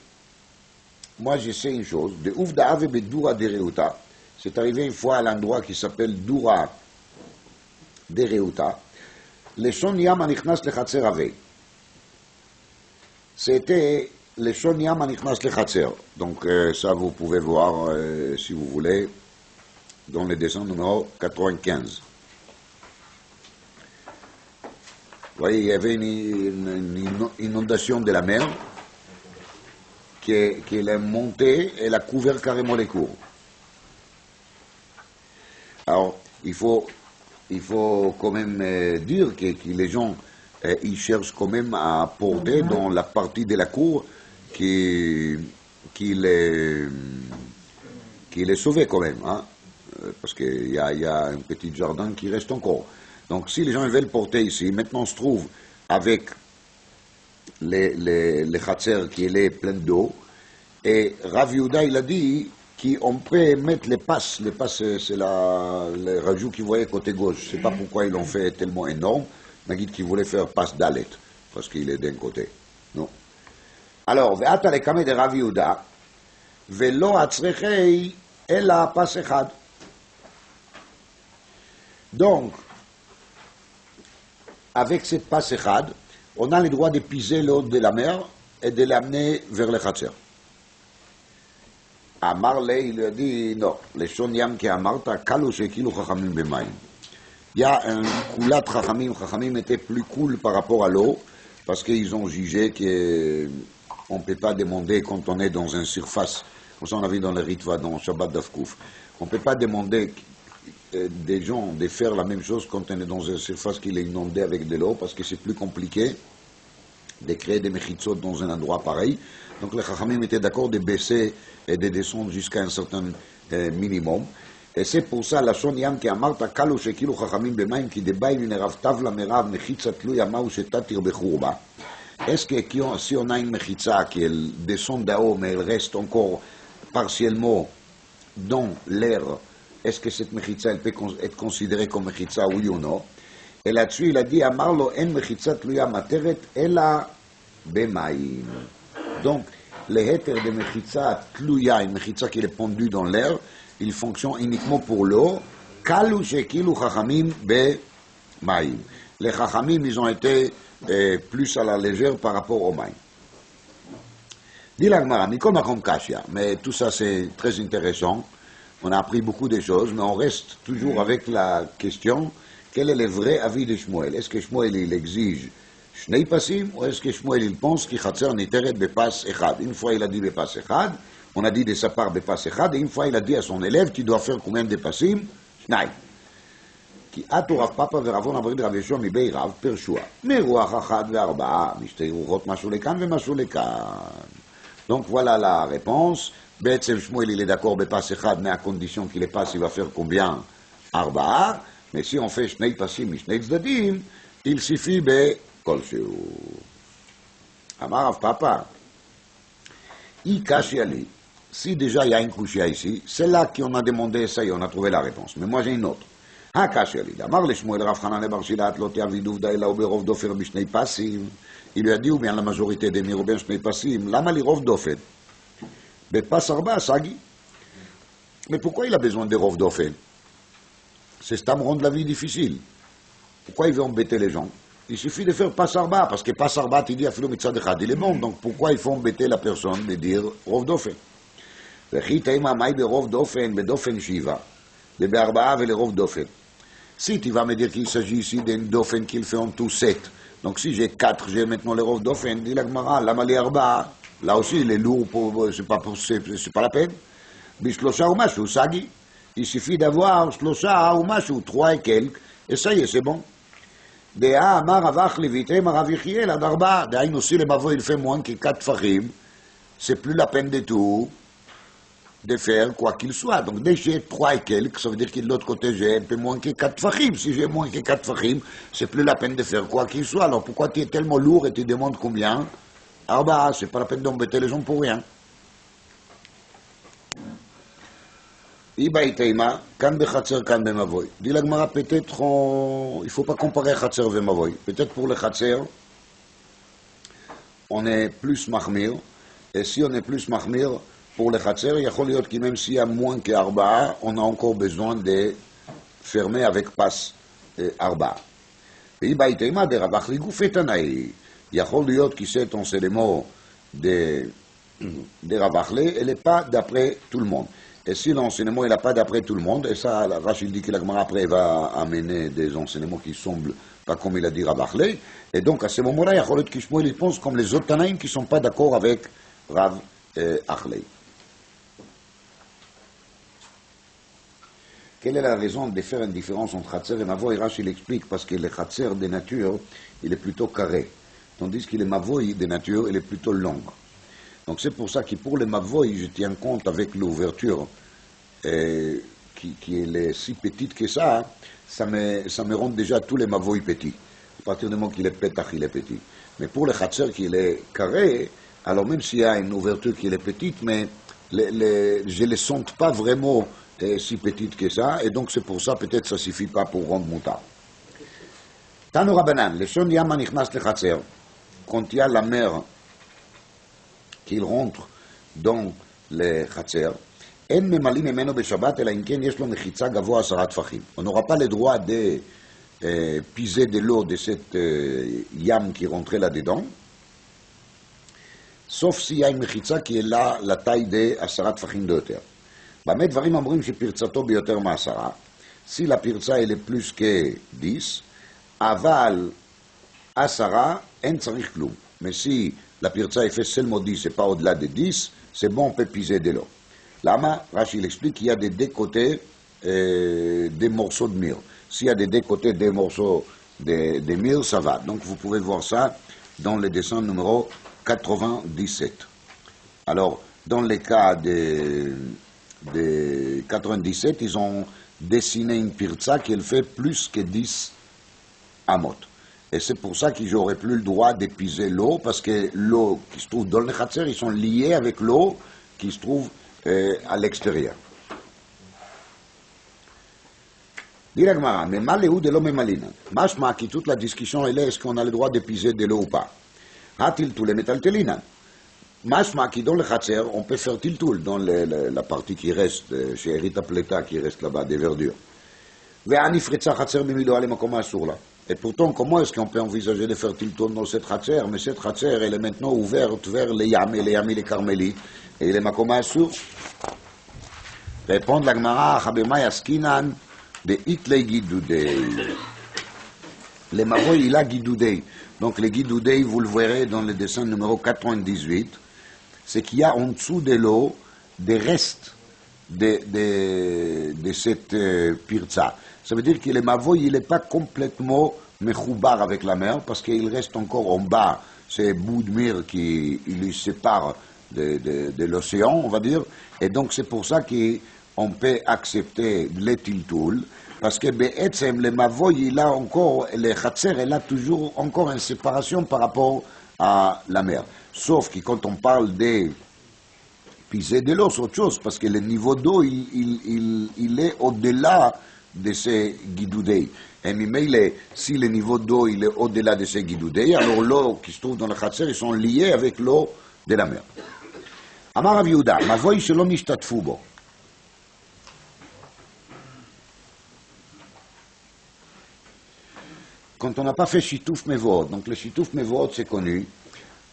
moi je sais une chose, de Uvda Ave Bedura de Reuta, c'est arrivé une fois à l'endroit qui s'appelle Dura de Reuta, le Shon Yam anichnas lechatzer Ave. C'était le Shon Yam anichnas lechatzer. Donc ça vous pouvez voir si vous voulez dans le dessin numéro 95. Vous voyez, il y avait une inondation de la mer qui est montée et elle a couvert carrément les cours. Alors, il faut quand même dire que les gens, ils cherchent quand même à porter dans la partie de la cour qui est sauvée quand même, hein, parce qu'il y a un petit jardin qui reste encore. Donc si les gens veulent porter ici, maintenant on se trouve avec les khatser qui est plein d'eau, et Rav Yehuda il a dit qu'on peut mettre les passes c'est les rajouts qu'ils voyaient côté gauche, je ne sais pas pourquoi ils l'ont fait tellement énorme, mais il qu'il voulait faire passe dalet, parce qu'il est d'un côté. Non. Alors, ve'ata lekame de Rav Yehuda, ve'lo atzrechei ela passe echad. Donc, avec cette passe echad, on a le droit de piser l'eau de la mer et de l'amener vers le khatser. Amar le, il lui a dit, non, le Shon Yam qui amarta, kalu shekilu chachamim b'mayim. Il y a un koulat chachamim était plus cool par rapport à l'eau, parce qu'ils ont jugé qu'on ne peut pas demander quand on est dans une surface, comme ça on a vu dans le Ritva, dans Shabbat d'Afkouf, on ne peut pas demander des gens de faire la même chose quand on est dans une surface qui est inondée avec de l'eau, parce que c'est plus compliqué de créer des mechitzot dans un endroit pareil. Donc les chachamim étaient d'accord de baisser et de descendre jusqu'à un certain minimum. Et c'est pour ça la Shon Yam qui amarta kalu shekilu chachamim b'mayim ki debaim minerav tavla merav mechitza tluya ma'u shetatir bechurba. Est-ce que si on a une mechitza qui descend d'en-haut mais elle reste encore partiellement dans l'air, est-ce que cette mechitza elle peut être considérée comme mechitza, oui ou non? Et là-dessus il a dit amarlo en mechitza tluya materet ela b'mayim. Donc le heter de mechitza tluya, une mechitza qui est pendue dans l'air, il fonctionne uniquement pour l'eau. Kalu shekilu chachamim b'mayim. Les chachamim, ils ont été plus à la légère par rapport au mayim. Dit la Gemara, mikol makom kashya. Mais tout ça c'est très intéressant. On a appris beaucoup de choses, mais on reste toujours avec la question, quel est le vrai avis de Shmuel? Est-ce que Shmuel il exige shnei pasim, ou est-ce que Shmuel il pense que chatzer niteret bepas echad? Une fois il a dit bepas echad, on a dit de sa part bepas echad, et une fois il a dit à son élève, tu dois faire combien de pasim? Shnai. כי עטו רב פאפה ורבון אמרים רב יהושע מבית רב פרשוה מרוח אחת וארבעה משתי רוחות משהו לכאן ומשהו לכאן. Donc voilà la réponse. Be'etzem Shmuel, il est d'accord, Bepas Echad, mais à condition qu'il est pas, il va faire combien? Arba'a. Mais si on fait Shnei Pasim, Mishnei Tzdadim, il suffit Kol Sheu. Amar Rav Papa. I Kashiali. Si déjà il y a une couchia ici, c'est là qu'on a demandé, ça y est, on a trouvé la réponse. Mais moi j'ai une autre. Ha Kashiali. Amar le Shmuel Rav Hanan Bar Shilat, Lo Tiaviduv Daila Uberov Dofer Mishnei Pasim. Il lui a dit, ou bien la majorité des mir, ou bien Shnei Pasim, Lama Lirov Dofer. Bepas Arba Sagi. Mais pourquoi il a besoin de Rov Dofer? C'est Stam rendre la vie difficile. Pourquoi il veut embêter les gens? Il suffit de faire Pasarba, parce que Pasarba, tu dis Afilo Mitzad Echad, il est bon, donc pourquoi il faut embêter la personne de dire Rov Dofen? Vechi Taima Maï Berov Dofen, Bedofen Shiva, de Be'arba'a et le Rov Dofen. Si tu vas me dire qu'il s'agit ici d'un Dofen qu'il fait en tout 7, donc si j'ai 4, j'ai maintenant le Rov Dofen, dit la Gemara, Lama li Arba'a, là aussi il est lourd, c'est pas la peine. Bishlosha ou Mashu, Sagi. Il suffit d'avoir Shlosha ou Mashu, 3 et quelques, et ça y est, c'est bon. Dea Amar Ravach Levitem Rav Yechiel ad Arba. D'ailleurs aussi le mavo il fait moins que 4 fachim. C'est plus la peine de tout de faire quoi qu'il soit. Donc dès que j'ai 3 et quelques, ça veut dire que de l'autre côté j'ai un peu moins que 4 fachim. Si j'ai moins que 4 fachim, c'est plus la peine de faire quoi qu'il soit. Alors pourquoi tu es tellement lourd et tu demandes combien? Arba, c'est pas la peine d'embêter les gens pour rien. Ibaïteima, kan bechatzer, kan bemavoy. Dit la Gemara, peut-être il ne faut pas comparer chatzer et mavoy. Peut-être pour le chatzer, on est plus mahmir. Et si on est plus mahmir pour le chatzer, il y a que même s'il y a moins que arba, on a encore besoin de fermer avec pas arba. Ibaïteima, de Ravach Ligouf et Tanaï. Il y a que cet enseignement de Ravach Li, elle n'est pas d'après tout le monde. Et si l'enseignement n'est pas d'après tout le monde, et ça, Rachid dit que la Gemara après va amener des enseignements qui ne semblent pas comme il a dit Rav Achlei, et donc à ce moment-là, il y a Cholet Kishmoel, il pense comme les autres Tanaïm qui ne sont pas d'accord avec Rav Achlei. Quelle est la raison de faire une différence entre Khatser et Mavoy? Rachid explique parce que le Khatser de nature, il est plutôt carré, tandis que le Mavoy de nature, il est plutôt long. Donc c'est pour ça que pour les mavoy, je tiens compte avec l'ouverture qui est si petite que ça me rend déjà tous les mavoy petits. À partir du moment qu'il est pétach, il est petit. Mais pour le khatser qui est carré, alors même s'il y a une ouverture qui est petite, mais je ne les sens pas vraiment si petites que ça, et donc c'est pour ça peut-être ça ne suffit pas pour rendre moutard. Tanu Rabanan, le son yama nichnas le khatser, quand il y a la mer qu'il rentre dans le Khatser, on n'aura pas le droit de piser de l'eau de cette yam qui rentrait là-dedans, sauf s'il y a une mechitza qui est là, la taille de 10 טפחים ביותר. באמת דברים אומרים שפרצתו ביותר מ10, si la pirza elle est plus que 10, אבל 10 אין צריך כלום. Mais si la pirza est fait seulement 10 et pas au-delà de 10, c'est bon, on peut piser de l'eau. Lama, Rashi explique qu'il y a des deux côtés des morceaux de myrrhe. S'il y a des deux côtés des morceaux de myrrhe, ça va. Donc vous pouvez voir ça dans le dessin numéro 97. Alors, dans le cas de 97, ils ont dessiné une pirza qui fait plus que 10 amot. Et c'est pour ça que j'aurais plus le droit d'épuiser l'eau, parce que l'eau qui se trouve dans le khatser, ils sont liés avec l'eau qui se trouve à l'extérieur. Dit la Gemara, mais mal ou de l'eau mémalina. Mashma qui toute la discussion elle est-ce qu'on a le droit d'épuiser de l'eau ou pas. A-t-il tous les métaltelina? Mashma qui dans le khatser, on peut faire tiltoul dans la partie qui reste chez Erita Pleta qui reste là-bas des verdures. Et pourtant, comment est-ce qu'on peut envisager de faire tiltoul dans cette khatser? Mais cette khatser, elle est maintenant ouverte vers les yam et les carmélites et les makoma assur. Répond la Gemara, Chabema yaskinan de itlei gidoudei. Les mavoy, il a gidoudei. Donc les gidoudei, vous le verrez dans le dessin numéro 98, c'est qu'il y a en dessous de l'eau des restes de cette pirza. Ça veut dire que le mavoy, il n'est pas complètement mechoubar avec la mer, parce qu'il reste encore en bas ces bouts de myrrhe qui lui séparent de l'océan, on va dire, et donc c'est pour ça qu'on peut accepter le tiltoul, parce que בעצם le mavoy, il a encore, le khatser, il a toujours encore une séparation par rapport à la mer. Sauf que quand on parle de piser de l'eau, c'est autre chose, parce que le niveau d'eau, il est au-delà de ces guidoudei. Et même si le niveau d'eau il est au-delà de ces guidoudei, alors l'eau qui se trouve dans le khatser, ils sont liés avec l'eau de la mer. Amar Rav Yehuda, mavoy שלא נשתתפו בו. Quand on n'a pas fait Shitouf Mevoot, donc le Shitouf Mevoot c'est connu,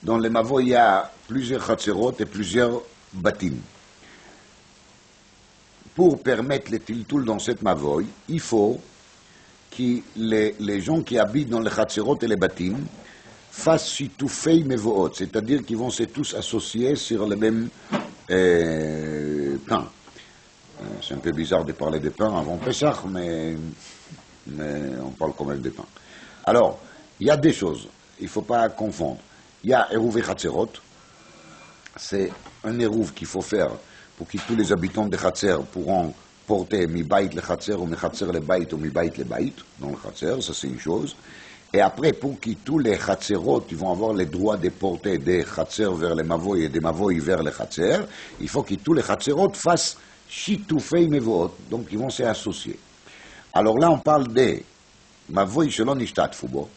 dans les Mavoy il y a plusieurs Khatserot et plusieurs Batim. Pour permettre le Tiltoul dans cette Mavoy, il faut que les gens qui habitent dans les Khatserot et les Batim fassent Shitoufei Mevoot, c'est-à-dire qu'ils vont se tous associer sur le même pain. C'est un peu bizarre de parler de pain avant Pessah, mais on parle quand même de pain. Alors, il y a des choses, il ne faut pas confondre. Il y a Eruv et Khatserot, c'est un Eruv qu'il faut faire pour que tous les habitants de Khatser pourront porter mi Bait le Khatser ou mi Khatser le Bait ou mi Bait le Bait dans le Khatser, ça c'est une chose. Et après, pour que tous les Khatserot ils vont avoir le droit de porter des Khatser vers les Mavoy et des Mavoy vers les Khatser, il faut que tous les Khatserot fassent Shitoufei Mevoot, donc ils vont s'associer. Alors là, on parle des Mavoy שלא נשתתפו בו,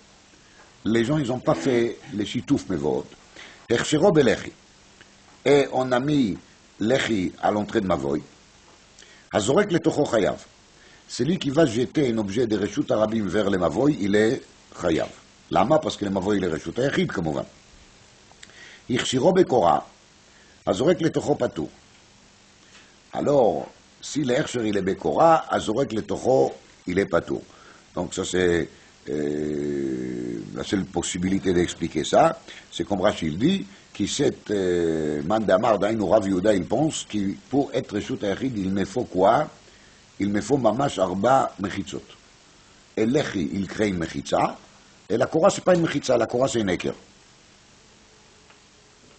les gens ils n'ont pas fait les שיתוף מבואות, הכשרו בלחי, et on a mis לחי à l'entrée de Mavoy, הזורק לתוכו חייב. Celui qui va jeter un objet de רשות הרבים vers le Mavoy, il est חייב. למה? parce que le Mavoy il est רשות היחיד כמובן. הכשרו בקורה, הזורק לתוכו פטור. Alors, si l'Hersher il est Bekora, הזורק לתוכו il est patour. Donc ça c'est la seule possibilité d'expliquer ça, c'est comme Rachid dit, qui cette Mandamar d'Aïnou Rav Yehuda, il pense que pour être Reshut Hayachid, il me faut quoi? Il me faut mamash arba mechitzot. Et l'Echi, il crée une mechitza, et la Korah c'est pas une mechitza, la Korah c'est une équerre.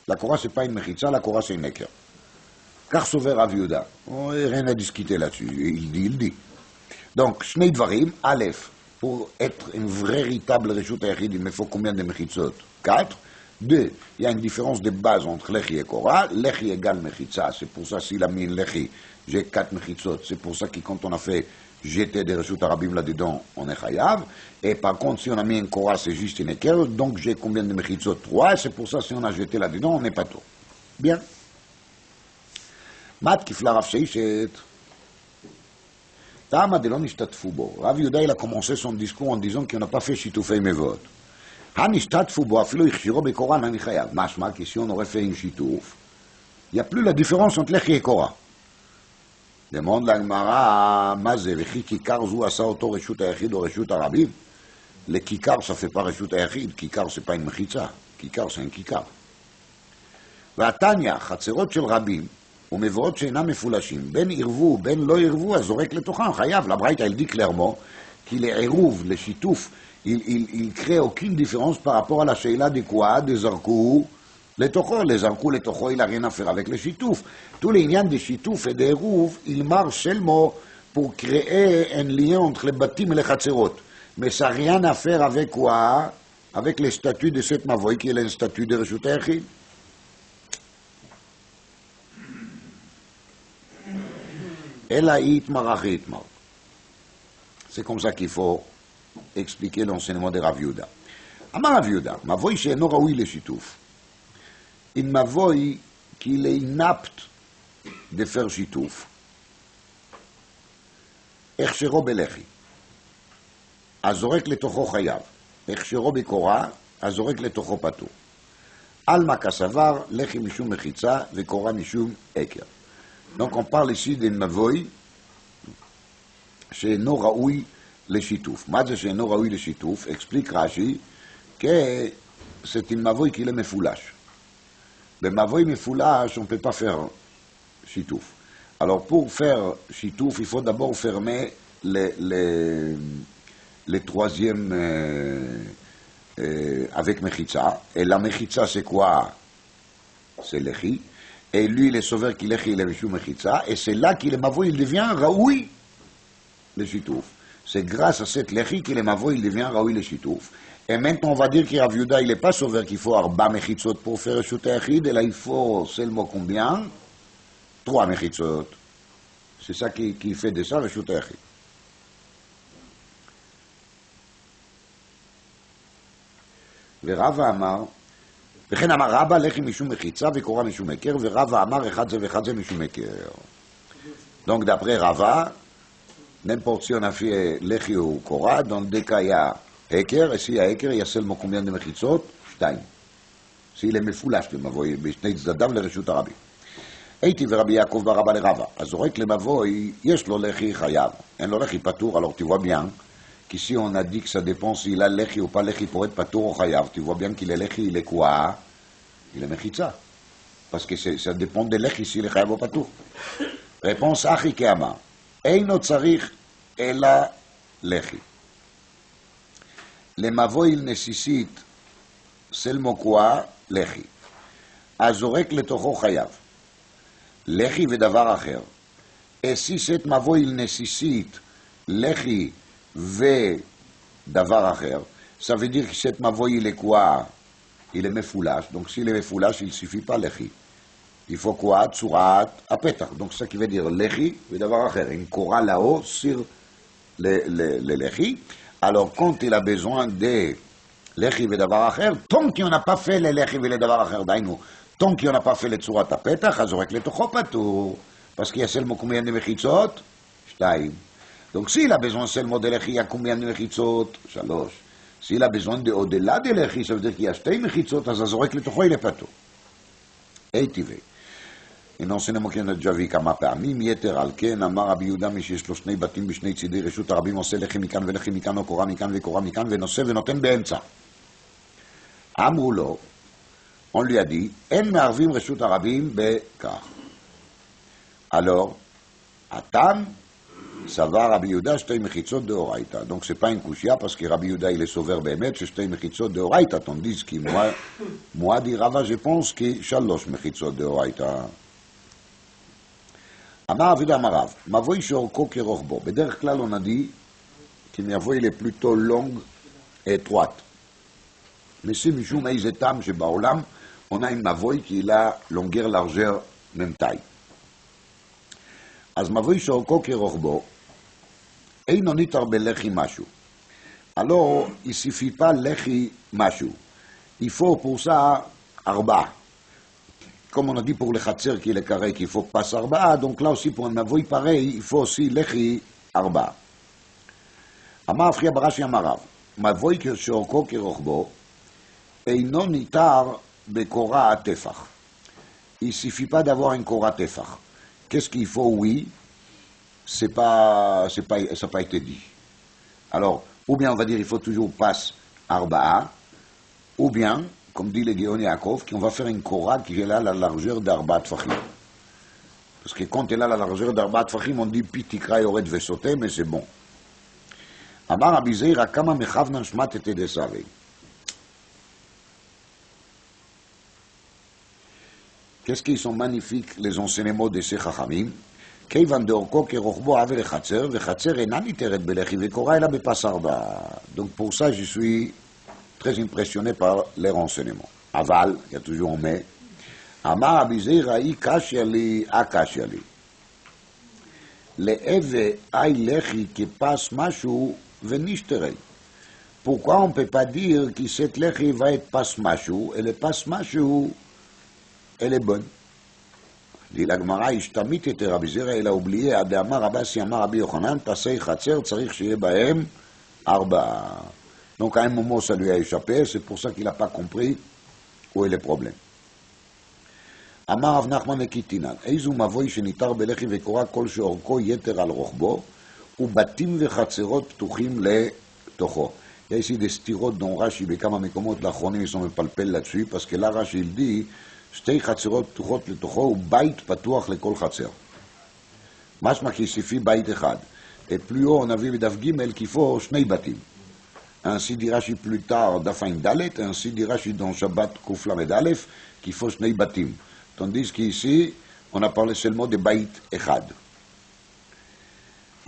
La Korah c'est pas une mechitza, la Korah c'est une équerre. Car sauver Rav Yehuda, rien à discuter là-dessus, il dit. Donc, Shnei Dvarim, Aleph, pour être une véritable Reshut Hayachid, il me faut combien de mechitzot? 4. 2. Il y a une différence de base entre Lechi et Korah. Lechi égale mechitza, c'est pour ça s'il a mis une Lechi, j'ai 4 mechitzot. C'est pour ça que quand on a fait jeter des Reshut Harabim là-dedans, on est chayav. Et par contre, si on a mis une Korah, c'est juste une équerre, donc j'ai combien de mechitzot? 3. C'est pour ça si on a jeté là-dedans, on n'est pas tôt. Bien. Mat kifla Rav Sheishet. Tama de l'on ishtatfu bo. Rav Yehuda il a commencé son discours en disant qu'il n'a pas fait shitufei mevot. Han ishtatfu bo afilo ichshiro bekora nani chayav. Mashma que si on aurait fait une shituf, il n'y a plus la différence entre Lechi et Korah. Demande la Gemara, Mazé, Vechi Kikar zou asa oto Reshut Hayachid ou Reshut Harabim. Le Kikar ça fait pas Reshut Hayachid, Kikar c'est pas une mechitza, Kikar c'est un Kikar. והתניא, חצרות של רבים, ומבואות שאינם מפולשים, בין ערבו, בין לא ערבו, הזורק לתוכם, חייב. לברייתא, il dit clairement, qu'il est עירוב, לשיתוף, il crée aucune différence par rapport à la שאלה de quoi, de זרקו לתוכו. Les זרקו לתוכו, il n'a rien à faire avec le שיתוף. Tout l'עניין de שיתוף et de עירוב, il marche seulement pour créer un lien entre les bâtiments et les חצרות. Mais ça n'a rien à faire avec quoi? Avec les statuts de cette mavoy, qui est un statut de רשות היחיד. Ela itmar achitmar. C'est comme ça qu'il faut expliquer l'enseignement de Rav Yehuda. Amar Rav Yehuda, mavoy she'eno raoui leshituf. Une mavoy qu'il est inapte de faire shituf. הכשרו בלחי. הזורק לתוכו חייב. הכשרו בקורה, הזורק לתוכו פטור. עלמא כסבר, לחי משום מחיצה וקורה משום עקר. Donc on parle ici d'une mavoy שאינו ראוי לשיתוף. מה זה שאינו ראוי לשיתוף? explique Rashi que c'est une mavoy qui est mefulash. במבוי מפולש on ne peut pas faire שיתוף. Alors pour faire שיתוף, il faut d'abord fermer le troisième avec mechitza. Et la mechitza c'est quoi? C'est lechi. et lui il est sauvé qu'il est Mishum Mechitza, et c'est là qu'il est Mavoy, il devient Raoui le Shitouf. C'est grâce à cette Lechi qu'il est Mavoy, il devient Raoui le Shitouf. Et maintenant on va dire que Rav Yehuda il n'est pas sauvé qu'il faut Arba Mechitzot pour faire Reshut Hayachid, et là il faut seulement combien? 3 Mechitzot. C'est ça qui fait de ça Reshut Hayachid. ורבא אמר, וכן אמר רבא לחי משום מחיצה וקורה משום היכר, ורבא אמר אחד זה ואחד זה משום היכר. Donc d'après Rava, n'importe si on a fait לחי ou קורה, dans le deux cas il y a היכר, et s'il y a היכר, il y a seulement combien de מחיצות? 2. s'il est מפולש למבוי, בשני צדדיו לרשות הרבים. הייתי ורבי יעקב ברבא לרבא, אז זורק למבוי, יש לו לחי חייב, אין לו לחי פטור, alors tu vois bien, qu'ici on a dit que ça dépend s'il a lechi ou pas lechi pour être patour ou chayav. Tu vois bien qu'il est lechi, il est quoi? Il est mechitza. Parce que ça dépend de lechi s'il est chayav ou patour. Réponse achi keama. Eino tzarich ela lechi. Le mavo il nécessite seulement quoi? Lechi. Azorek letocho chayav. Lechi vedavar acher. Et si cet mavo il nécessite lechi ודבר אחר, ça veut dire que cette mavoy il est quoi? Il est מפולש, donc s'il est מפולש, il suffit pas lechi. Il faut quoi? צורת הפתח, donc ça qui veut dire lechi ודבר אחר, une kora là-haut sur le lechi, alors quand il a besoin de lechi ודבר אחר, tant qu'on n'a pas fait le lechi ודבר אחר, דיינו, tant qu'on n'a pas fait le צורת הפתח, אז הוא רק לתוכו פטור, parce qu'il y a seulement combien de מחיצות? 2. Donc s'il a besoin seulement de lechi, il y a combien de mechitzot? 3. S'il a besoin de au-delà de lechi, ça veut dire qu'il y a 2 mechitzot, אז הזורק לתוכו il est פטור. היטיבי. הנה enseignement qu'on a déjà vu כמה פעמים, יתר על כן, אמר רבי יהודה מי שיש לו 2 בתים בשני צידי רשות הרבים, עושה לחי מכאן ולחי מכאן, או קורה מכאן וקורה מכאן, ונושא ונותן באמצע. אמרו לו, on lui a dit, אין מערבים רשות הרבים בכך. alors, התם, סבר רבי יהודה 2 מחיצות דאורייתא. Donc c'est pas une kushia parce que Rabbi Yehuda il est sauveur באמת c'est 2 מחיצות דאורייתא. tandis que moi dit Rava je pense que 3 מחיצות דאורייתא. אמר רבי אמר רב, מבוי שאורכו כרוחבו. בדרך כלל on a dit que מבוי il est plutôt longue et étroite. Mais c'est משום איזה טעם שבעולם on a une מבוי qui a longueur largeur même taille. אז מבוי שאורכו כרוחבו אינו ניתר בלחי משהו. Alors, il ne suffit pas lechi משהו. Il faut pour ça 4. Comme on a dit pour le khatser qui est le carré qu'il faut pas 4, donc là aussi pour un mavoy pareil, il faut aussi lechi 4. אמר אפחיה ברש"י אמר רב, מבוי שאורכו כרוחבו אינו ניתר בקורה הטפח. Il ne suffit pas d'avoir une קורה טפח. Qu'est-ce qu'il faut? Oui, ça n'a pas été dit. Alors, ou bien on va dire il faut toujours passe arba'a, ou bien, comme dit le Géon Yaakov, qu'on va faire une kora qui est là la largeur d'arba'a tfachim. Parce que quand elle a la largeur d'arba'a tfachim, on dit pitikra yored vesote, mais c'est bon. Amar Rabbi Zeir, akama mechavnan shmat et edesave. Qu'est-ce qu'ils sont magnifiques les enseignements de ces chachamim? כיוון דאורכו כרוחבו עבר לחצר, וחצר אינה ניתרת בלחי וקורה אלא בפס 4. Donc pour ça je suis très impressionné par les renseignements. אבל, il y a toujours mais, אמר רבי זעיר, האי קשיא לי, הקשיא לי. להווה אי לחי כפס משהו ונשתרי. Pourquoi on ne peut pas dire que cette לחי va être passe משהו, et le passe משהו, elle est bonne. dit la Gemara, השתמית את רבי זרע אלא ובליעי, דאמר רבי אסי אמר רבי יוחנן, פסי חצר צריך שיהיה בהם 4. Donc à un moment ça lui a échappé, c'est pour ça qu'il n'a pas compris où est le problème. אמר רב נחמן לקיטינן, איזו מבוי שניתר בלחי וקורה כל שאורכו יתר על רוחבו, ובתים וחצרות פתוחים לתוכו. Il y a ici des סתירות dont רש"י בכמה מקומות לאחרונים ils sont מפלפל là-dessus, parce que là רש"י il dit 2 חצרות פתוחות לתוכו ובית פתוח לכל חצר. משמע כי suffit בית אחד. Et plus haut on a vu בדף ג' qu'il faut 2 בתים. Ainsi dit Rashi plus tard d'Afin Dalet, ainsi dit Rashi dans Shabbat Kouf Lamed Aleph, qu'il faut 2 בתים. Tandis qu'ici, on a parlé seulement de Baït Echad.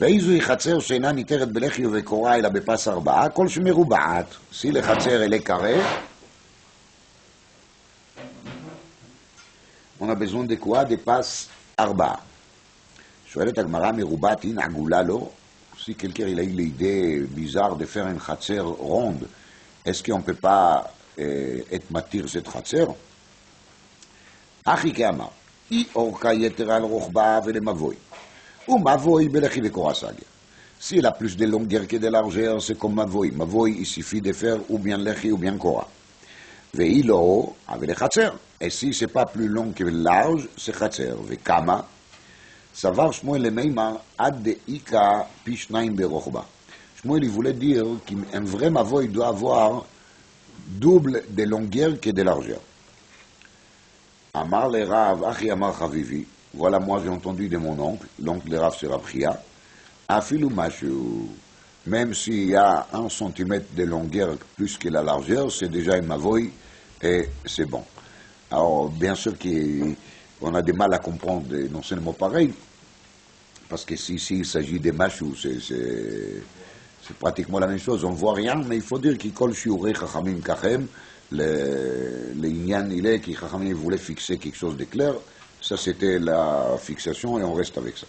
ואיזוהי חצר שאינה ניתרת בלחי ובקורה אלא בפס 4, כל שמרובעת. Si le חצר elle est carré, on a besoin de quoi? De פס 4. שואלת הגמרא, מרובעת היא עגולה לו? Si quelqu'un il a eu l'idée bizarre de faire une חצר ronde, est-ce qu'on ne peut pas être matir cette חצר? אחי כאמר, היא אורכה יתרה על רוחבה ולמבוי. Ou Mavoy Belechi de Korasagia. S'il a plus de longueur que de largeur, c'est comme Mavoy. Mavoy, il suffit de faire ou bien Lechi ou bien Kora. Veilo avec les Khatser. Et si c'est pas plus long que large, c'est Khatser. Vekama, Savar Shmuel le Meima, ad de Ika Pishnaim Berochba. Shmuel, il voulait dire qu'un vrai Mavoy doit avoir double de longueur que de largeur. Amar le Rav, Achi Amar Chavivi. Voilà, moi j'ai entendu de mon oncle, l'oncle de Rav Serabchia, Afilou Machou, même s'il y a 1 centimètre de longueur plus que la largeur, c'est déjà une mavoy et c'est bon. Alors, bien sûr qu'on a du mal à comprendre des enseignements pareils, parce que si il s'agit des machou, c'est pratiquement la même chose, on ne voit rien, mais il faut dire qu'il colle shiurei chachamim kachem, l'inyan il est que chachamim voulait fixer quelque chose de clair. Ça, c'était la fixation et on reste avec ça.